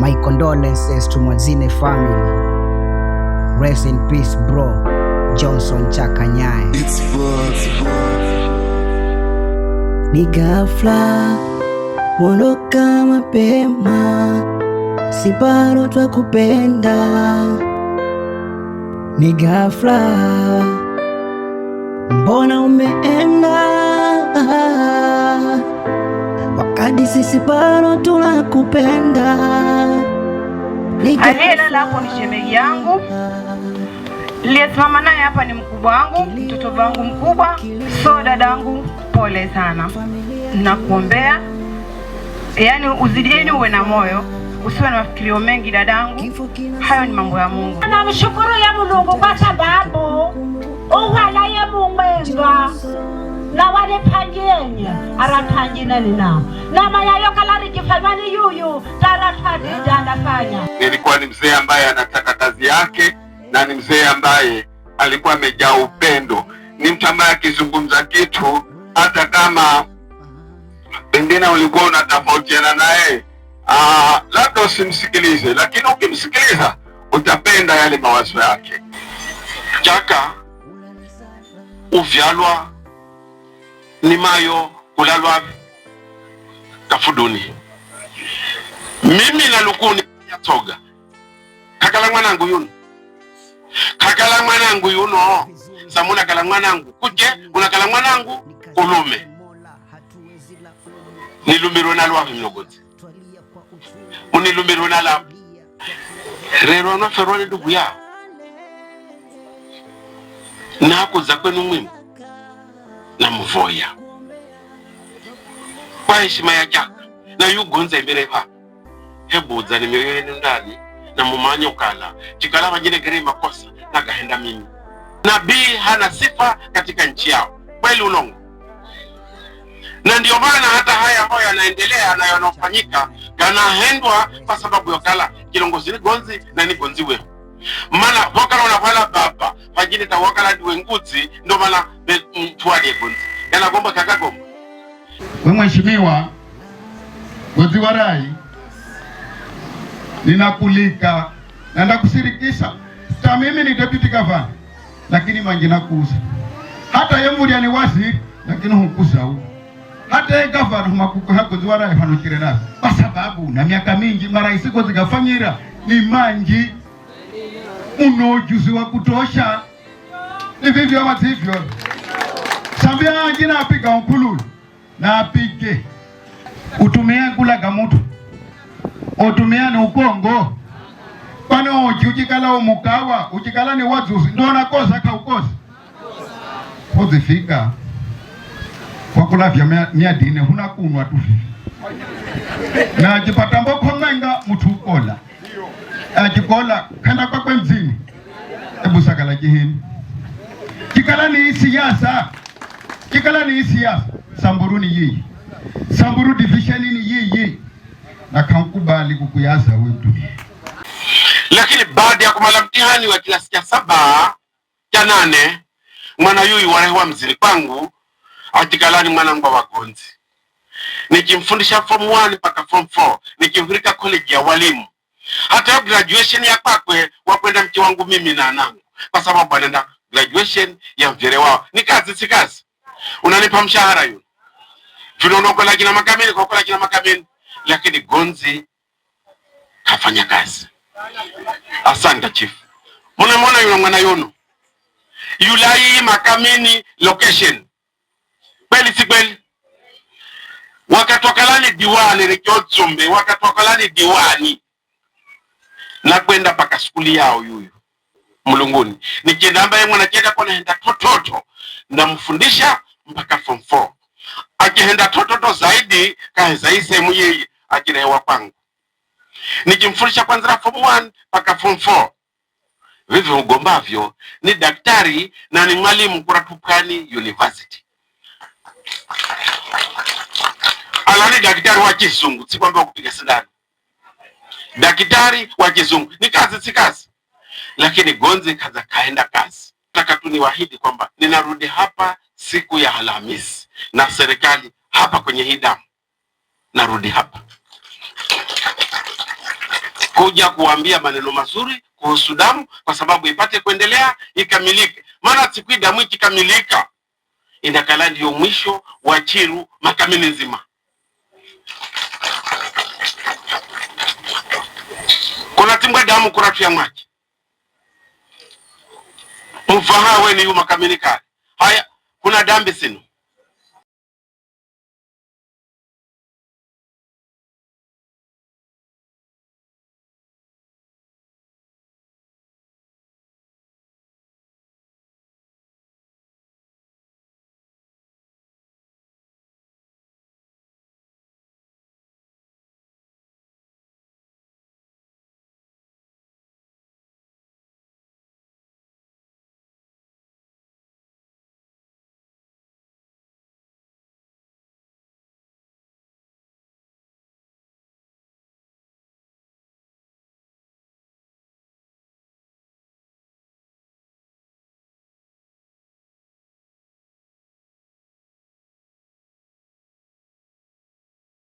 My condolences to Mwazine family. Rest in peace bro, Johnson Chakanyaye. Ni ghafla mondoka mapema, si bado twakupenda. Ni ghafla mbona umeenda, wakati sisi bado tunakupenda. Aliyelala hapo ni shemeji yangu, aliyesimama naye hapa ni mkubwa wangu, mtoto wangu mkubwa. So dadangu, pole sana, nakuombea yani uzidini, uwe na moyo, usiwe na mafikirio mengi dadangu. Hayo ni mambo ya Mungu. Namshukuru ya Mungu kwa sababu uwala ya Mungu na wale panjenye aratanjina nina na mayayo kalari kifamani yuyu taratadi anafanya. Nilikuwa ni mzee ambaye anataka kazi yake na ni mzee ambaye alikuwa amejaa upendo. Ni mtu ambaye akizungumza kitu hata kama pengine ulikuwa unatofautiana naye, labda usimsikilize, lakini ukimsikiliza utapenda yale mawazo yake. Chaka uvyalwa ni mayo kulalwa kafuduni. Mimi na lukuni yatoga kakala mwanangu yuno, kakala mwanangu yuno samuna kala mwanangu kuje unakala mwanangu kulume nilumiro nalwa mnogozi unilumiro nala rero na ferone ndugu yao na kuza kwenu mwimu na mvoya kwa heshima ya Chaka na yugonza imbere pa hebuza ni mioyo ndani na mumanya ukala chikala majine gere makosa na gahenda mimi. Nabii hana sifa katika nchi yao, kweli ulongo. Na ndio maana hata haya ambayo yanaendelea na yanofanyika yanahendwa kwa sababu yokala kilongozi ni gonzi na ni gonzi wewe. Maana wakala unafala baba hajini ta wakala diwe nguzi ndo maana mtuwalie gonzi yanagomba kakagomba. Wewe mheshimiwa Gozi Warai, ninakulika na ndakusirikisha. Sasa mimi ni deputy governor lakini mangina kuuza. Hata yemuri ni waziri lakini hukuza huko. Hata ye governor humakuko hako Gozi Warai hanukire nazo. Kwa sababu na miaka mingi maraisi Gozi gafanyira ni manji unojuzi wa kutosha. Ni vivyo wa hivyo. Sambia ajina apiga mkululu na apige. Utumia kula gamutu. Utumia ni ukongo. Kwani ujikala umukawa, ujikala ni wazuzi. Ndo nakosa ka ukosi. Pozifika. Kwa kulavya miadine huna kunwa tufi. Na jipata mboko menga mtu ukola. Jikola kanda kwa kwe mzini. Ebu sakala jihini. Jikala ni siasa. Jikala ni siasa. Samburu ni yeye. Samburu division ni yeye. Na kankubali kukuyaza wetu. Lakini baada ya kumala mtihani wa klasi ya 7 ya 8 mwana yuyu warewa mzini kwangu atikalani mwana mba wagonzi. Nikimfundisha form 1 mpaka form 4, nikimfundika college ya walimu. Hata graduation ya kwakwe wakwenda mti wangu mimi na anangu. Kwa sababu anaenda graduation ya mvere wao. Ni kazi si kazi. Unanipa mshahara yun. Vinono la kina makamini kwa kula kina makamini. Lakini gonzi kafanya kazi. Asante chief. Mwana yuna mwana yono. Yulai makamini location. Kweli si kweli? Wakatokalani diwani Rekiozombe, wakatokalani diwani. Na kwenda paka skuli yao yuyu Mulunguni. Nikienda ambaye mwanachenda kwa naenda tototo na mfundisha mpaka form 4. Akihenda tototo zaidi kaeza isemu yeye akirewa kwangu. Nikimfundisha kwanza form 1 mpaka form 4. Vivyo ugombavyo ni daktari na ni mwalimu Kuratupani University. Alani daktari wa kizungu, si kwamba kupiga sindano. Daktari wa kizungu ni kazi si kazi. Lakini gonzi kaza kaenda kazi. Nataka tu niwaahidi kwamba ninarudi hapa siku ya Alhamisi na serikali hapa kwenye hii damu. Narudi hapa. kuja kuambia maneno mazuri kuhusu damu, kwa sababu ipate kuendelea ikamilike. Maana siku damu ikikamilika inakala ndio mwisho wa Chiru makamini nzima. Kuna timbwa damu kuratu ya maji mfahawe ni makamini kare. Haya, kuna dambi sinu